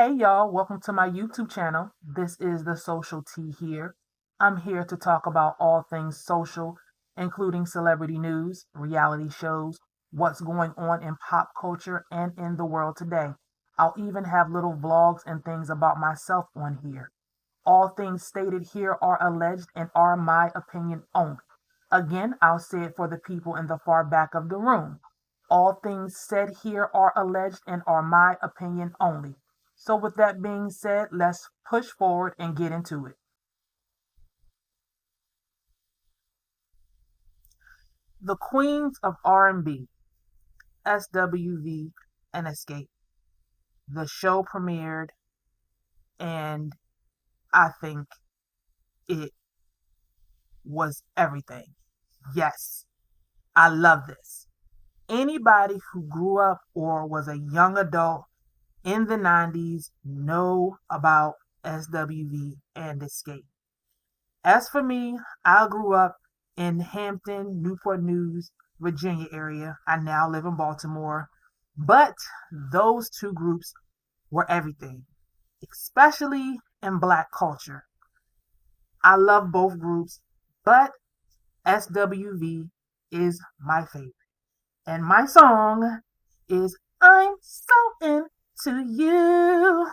Hey y'all, welcome to my YouTube channel. This is the Social Tea here. I'm here to talk about all things social, including celebrity news, reality shows, what's going on in pop culture and in the world today. I'll even have little vlogs and things about myself on here. All things stated here are alleged and are my opinion only. Again, I'll say it for the people in the far back of the room. All things said here are alleged and are my opinion only. So with that being said, let's push forward and get into it. The Queens of R&B, SWV and Xscape. The show premiered and I think it was everything. Yes, I love this. Anybody who grew up or was a young adult in the 90s know about SWV and Xscape. As for me, I grew up in Hampton, Newport News, Virginia area. I now live in Baltimore. But those two groups were everything, especially in Black culture. I love both groups, but SWV is my favorite. And my song is I'm So Into You.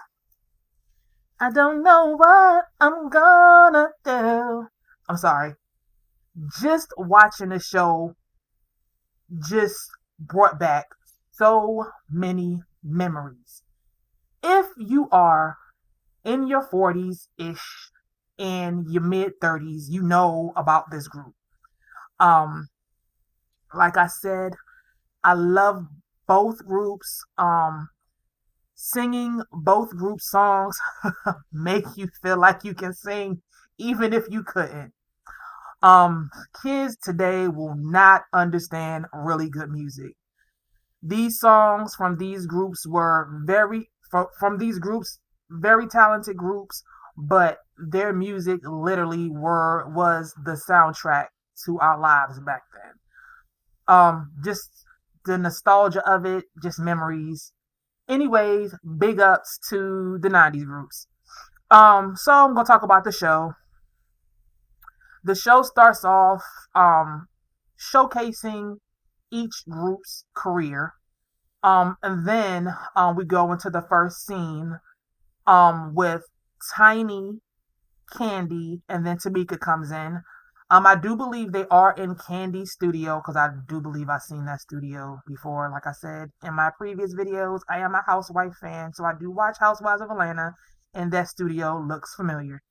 I don't know what I'm gonna do. I'm sorry. Just watching the show just brought back so many memories. If you are in your 40s ish and your mid 30s, you know about this group. Um, like I said, I love both groups. Singing both group songs make you feel like you can sing even if you couldn't. Um, Kids today will not understand really good music. These songs from these groups were from these groups, very talented groups, but their music literally was the soundtrack to our lives back then. Just the nostalgia of it, just memories. Anyways, big ups to the 90s groups. So I'm gonna talk about the show. The show starts off showcasing each group's career. And then we go into the first scene with Tiny, Kandi, and then Tamika comes in. I do believe they are in Kandi's studio because I do believe I've seen that studio before. Like I said in my previous videos, I am a Housewife fan, so I do watch Housewives of Atlanta, and that studio looks familiar.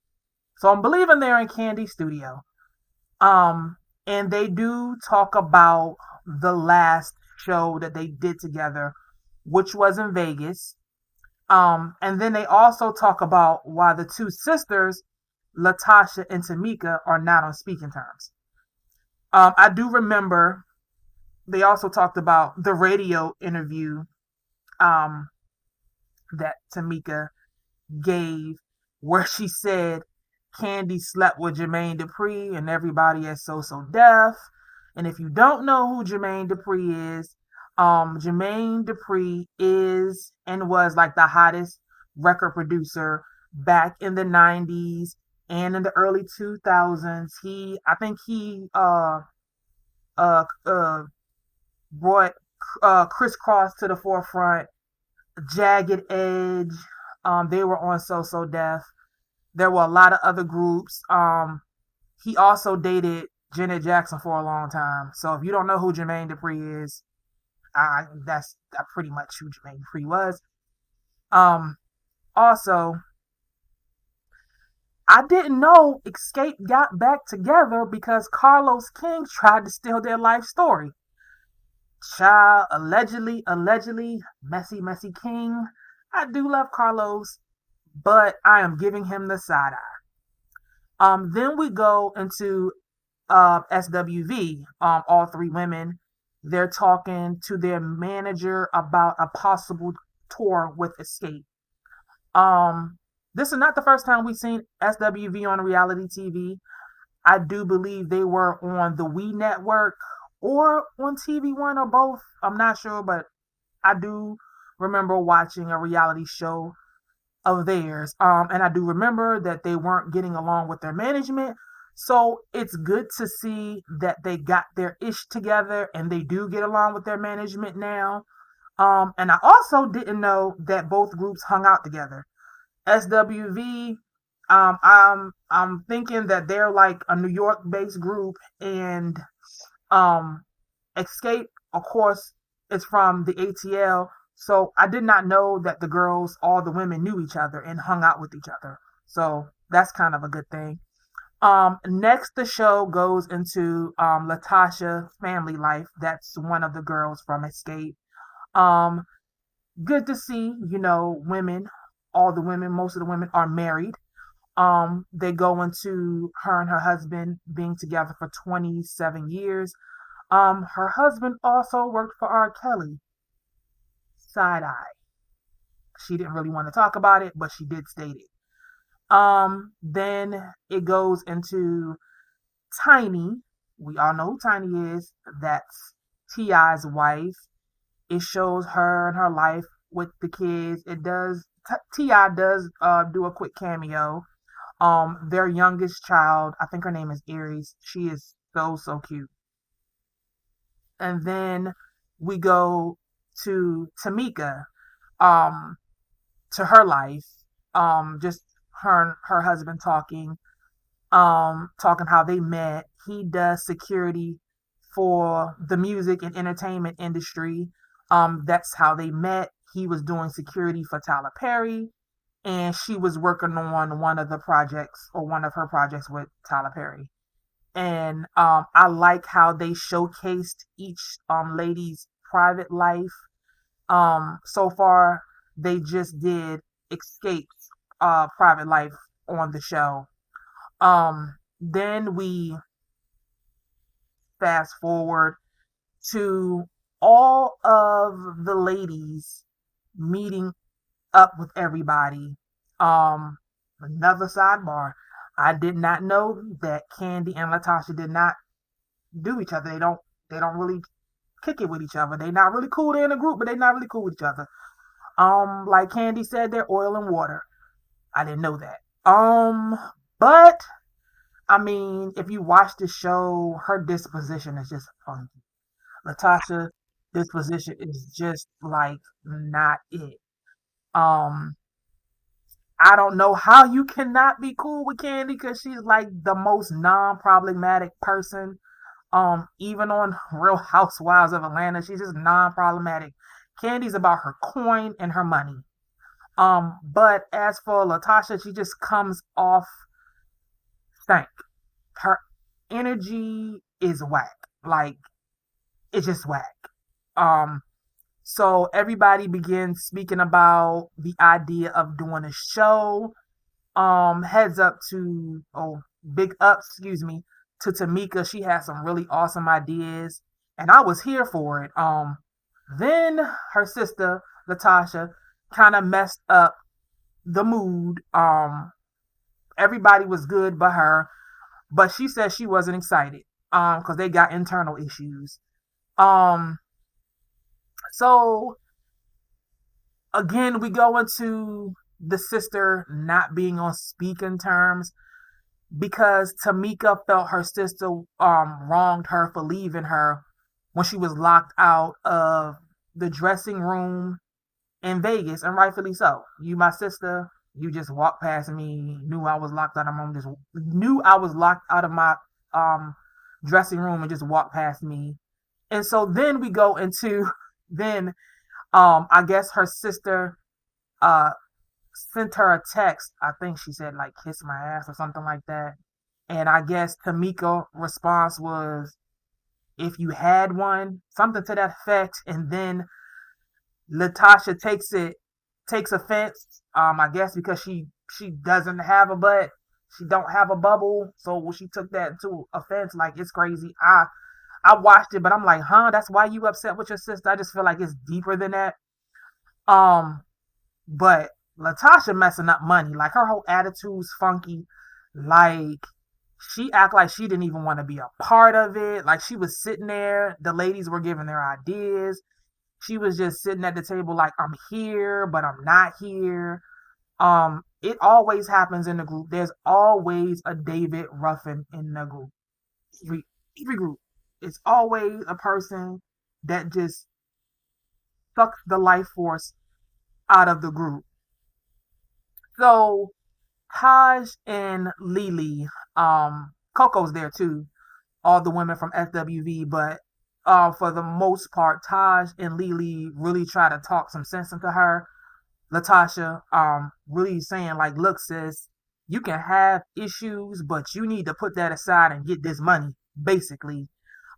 So I'm believing they're in Kandi's studio. And they do talk about the last show that they did together, which was in Vegas. And then they also talk about why the two sisters, Latasha and Tamika, are not on speaking terms. I do remember they also talked about the radio interview um, that Tamika gave, where she said Kandi slept with Jermaine Dupri and everybody at So Def. And if you don't know who Jermaine Dupri is, Jermaine Dupri is and was like the hottest record producer back in the 90s and in the early 2000s. I think he uh, uh, brought Crisscross to the forefront, Jagged Edge. They were on So Def. There were a lot of other groups. He also dated Janet Jackson for a long time. So if you don't know who Jermaine Dupri is, that's pretty much who Jermaine Dupri was. Also, I didn't know Xscape got back together because Carlos King tried to steal their life story. Child, allegedly, messy King. I do love Carlos, but I am giving him the side eye. Then we go into SWV. All three women. They're talking to their manager about a possible tour with Xscape. This is not the first time we've seen SWV on reality TV. I do believe they were on the We Network or on TV One or both. I'm not sure, but I do remember watching a reality show of theirs. And I do remember that they weren't getting along with their management. So it's good to see that they got their ish together and they do get along with their management now. And I also didn't know that both groups hung out together. SWV, I'm thinking that they're like a New York based group, and um Xscape, of course, is from the ATL. So I did not know that the girls, all the women, knew each other and hung out with each other. So that's kind of a good thing. Next, the show goes into Latasha's family life. That's one of the girls from Xscape. Um, Good to see, women. All the women, most of the women are married. They go into her and her husband being together for 27 years. Her husband also worked for R. Kelly. Side eye. She didn't really want to talk about it, but she did state it. Then it goes into Tiny. We all know who Tiny is. That's T.I.'s wife. It shows her and her life with the kids. It does. Ti does do a quick cameo. Their youngest child, I think her name is Aries. She is so cute. And then we go to Tamika, um, to her life, just her and her husband talking how they met. He does security for the music and entertainment industry. That's how they met. He was doing security for Tyler Perry, and she was working on one of the projects or one of her projects with Tyler Perry. And I like how they showcased each lady's private life. So far, they just did Xscape's private life on the show. Then we fast forward to all of the ladies meeting up with everybody. Another sidebar. I did not know that Kandi and Latasha did not do each other. They don't really kick it with each other. They're not really cool. They're in a group, but they're not really cool with each other. Like Kandi said, they're oil and water. I didn't know that. But I mean, if you watch the show, her disposition is just funky. Latasha disposition is just like not it. Um, I don't know how you cannot be cool with Kandi because she's like the most non-problematic person. Even on Real Housewives of Atlanta, she's just non-problematic. Kandi's about her coin and her money. But as for Latasha, she just comes off stank. Her energy is whack. Like it's just whack. Um, so everybody begins speaking about the idea of doing a show. Heads up to big ups, excuse me, to Tamika. She has some really awesome ideas, and I was here for it. Then her sister Latasha kind of messed up the mood. Everybody was good but her, but she said she wasn't excited. Because they got internal issues. Um, so again, we go into the sister not being on speaking terms because Tamika felt her sister wronged her for leaving her when she was locked out of the dressing room in Vegas, and rightfully so. You, my sister, you just walked past me, knew I was locked out of my room, just knew I was locked out of my um dressing room and just walked past me. And so then we go into then I guess her sister uh sent her a text. I think she said like kiss my ass or something like that. And I guess Tamika response was if you had one, something to that effect. And then Latasha takes offense. I guess because she doesn't have a butt, she don't have a bubble, so she took that to offense. Like it's crazy. I watched it, but I'm like, huh? That's why you upset with your sister? I just feel like it's deeper than that. Um, but Latasha messing up money, like her whole attitude's funky. Like she act like she didn't even want to be a part of it. Like she was sitting there, the ladies were giving their ideas. She was just sitting at the table like I'm here, but I'm not here. It always happens in the group. There's always a David Ruffin in the group. Every, every group. It's always a person that just sucks the life force out of the group. So Taj and Lelee, Coco's there too, all the women from SWV, but for the most part, Taj and Lelee really try to talk some sense into her. Latasha, really saying like, look, sis, you can have issues, but you need to put that aside and get this money, basically.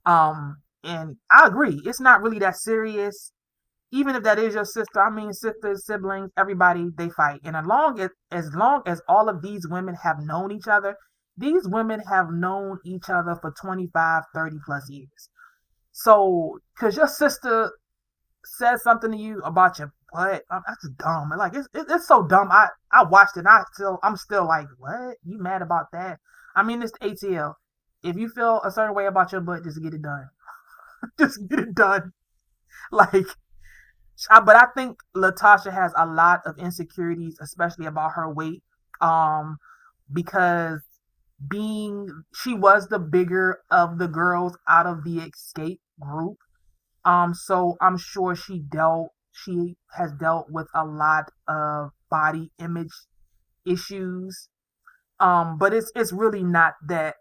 And I agree, it's not really that serious. Even if that is your sister, I mean, sisters, siblings, everybody, they fight. And as long as all of these women have known each other, these women have known each other for 25, 30 plus years. So, because your sister says something to you about your butt, that's dumb. Like, it's so dumb. I watched it. And I'm still like, what? You mad about that? I mean, it's the ATL. If you feel a certain way about your butt, just get it done. Just get it done. Like, but I think Latasha has a lot of insecurities, especially about her weight, because she was the bigger of the girls out of the Xscape group. So I'm sure she has dealt with a lot of body image issues. But it's really not that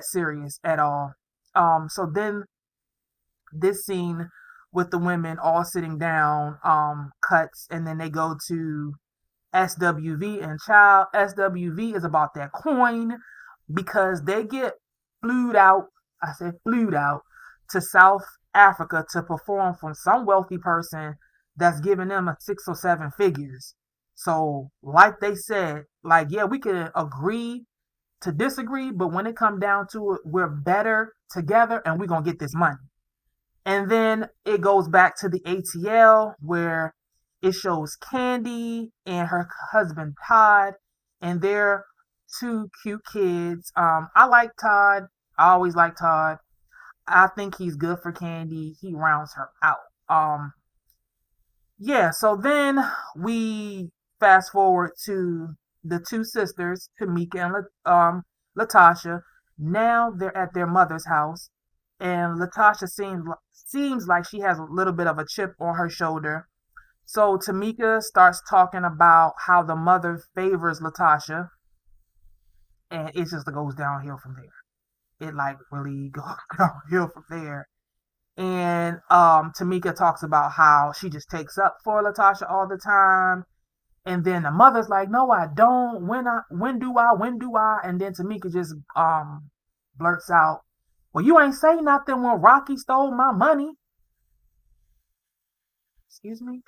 serious at all. So then this scene with the women all sitting down cuts, and then they go to SWV, and child, SWV is about that coin because they get flued out. I said flued out to South Africa to perform for some wealthy person that's giving them a 6 or 7 figures. So, like they said, like, yeah, we can agree to disagree, but when it comes down to it, we're better together and we're going to get this money. And then it goes back to the ATL where it shows Kandi and her husband Todd and their 2 cute kids. I like Todd. I always like Todd. I think he's good for Kandi. He rounds her out. Yeah, so then we fast forward to the 2 sisters, Tamika and Latasha. Now they're at their mother's house, and Latasha seems like she has a little bit of a chip on her shoulder. So Tamika starts talking about how the mother favors Latasha, and it just goes downhill from there. It like really goes downhill from there. And Tamika talks about how she just takes up for Latasha all the time. And then the mother's like, no, I don't. When do I? And then Tamika just blurts out, well, you ain't say nothing when Rocky stole my money. Excuse me?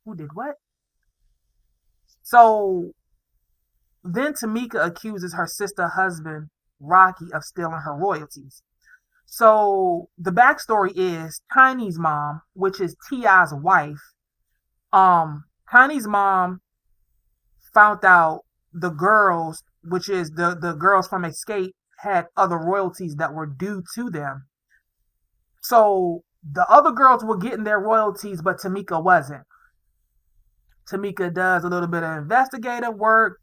Who did what? So then Tamika accuses her sister husband, Rocky, of stealing her royalties. So the backstory is Tiny's mom, which is T.I.'s wife. Tiny's mom found out the girls, which is the girls from Xscape, had other royalties that were due to them. So the other girls were getting their royalties, but Tamika wasn't. Tamika does a little bit of investigative work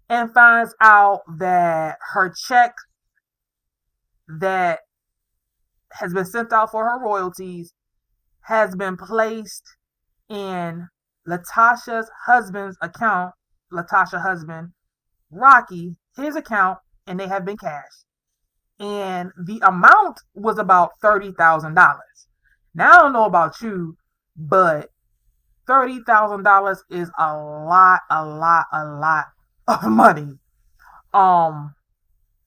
and finds out that her check that has been sent out for her royalties has been placed in Latasha's husband's account, Latasha's husband, Rocky, his account, and they have been cashed. And the amount was about $30,000. Now, I don't know about you, but $30,000 is a lot of money.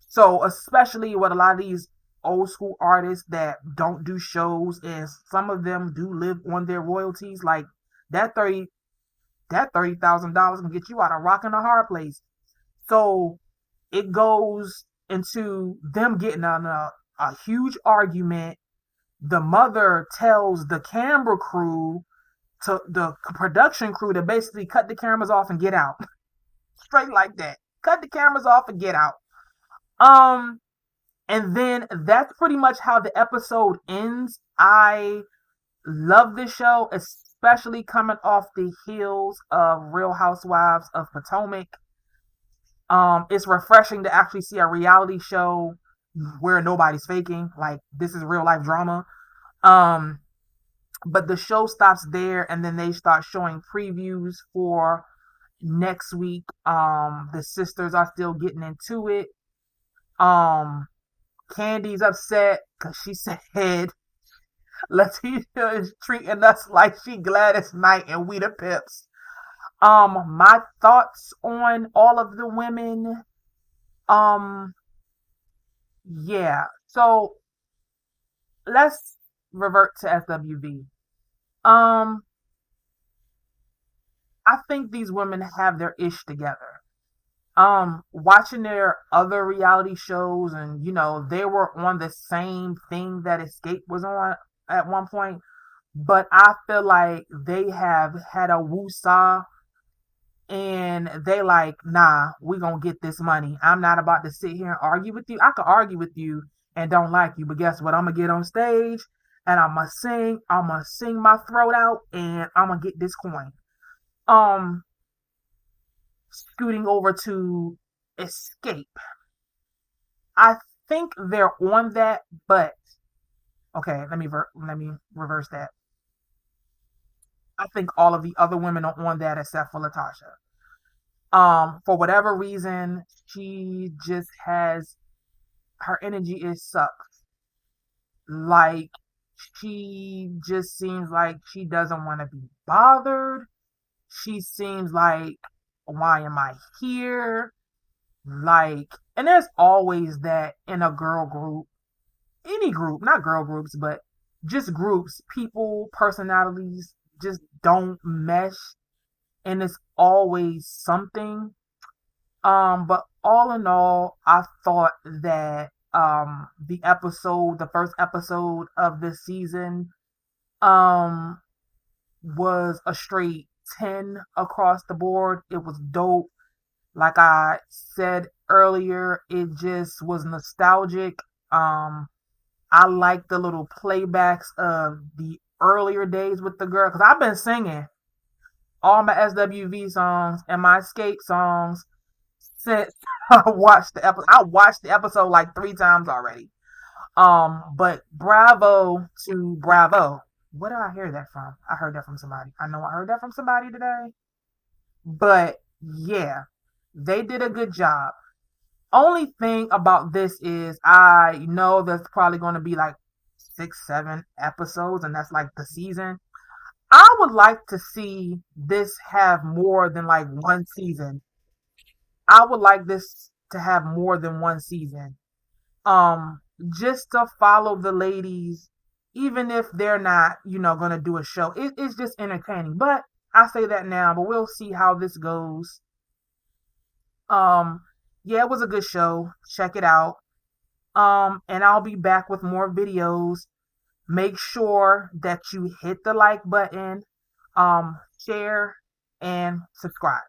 So especially with a lot of these old school artists that don't do shows, and some of them do live on their royalties, like that $30,000 can get you out of rock and a hard place. So it goes into them getting on a huge argument. The mother tells the camera crew, to the production crew, to basically cut the cameras off and get out. Straight like that. Cut the cameras off and get out. And then that's pretty much how the episode ends. I love this show, especially coming off the heels of Real Housewives of Potomac. It's refreshing to actually see a reality show where nobody's faking. Like, this is real life drama. Um, but the show stops there, and then they start showing previews for next week. The sisters are still getting into it. Um, Kandi's upset because she said Letitia is treating us like she Gladys Knight and we the Pips. My thoughts on all of the women. Um, yeah. So let's revert to SWV. Um, I think these women have their ish together. Watching their other reality shows, and they were on the same thing that Escape was on at one point, but I feel like they have had a woosah, and they like, nah, we gonna get this money. I'm not about to sit here and argue with you. I could argue with you and don't like you, but guess what? I'm gonna get on stage and I'm gonna sing my throat out, and I'm gonna get this coin. Um, Scooting over to Escape. I think they're on that, but okay, let me reverse that. I think all of the other women are on that except for Latasha. For whatever reason, she just has her energy is sucks. Like, she just seems like she doesn't want to be bothered. She seems like, why am I here? Like, and there's always that in a girl group, any group, not girl groups, but just groups, people, personalities just don't mesh, and it's always something. But all in all, I thought that the first episode of this season, um, was a straight 10 across the board. It was dope. Like I said earlier, it just was nostalgic. Um, I like the little playbacks of the earlier days with the girl, because I've been singing all my SWV songs and my Xscape songs since I watched the episode. I watched the episode like 3 times already. But bravo to Bravo. Where did I hear that from? I heard that from somebody. I know I heard that from somebody today. But yeah, they did a good job. Only thing about this is I know there's probably going to be like 6, 7 episodes, and that's like the season. I would like to see this have more than like one season. I would like this to have more than one season. Um, just to follow the ladies, even if they're not, gonna do a show. It's just entertaining. But I say that now, but we'll see how this goes. Um, yeah, it was a good show. Check it out. And I'll be back with more videos. Make sure that you hit the like button, share, and subscribe.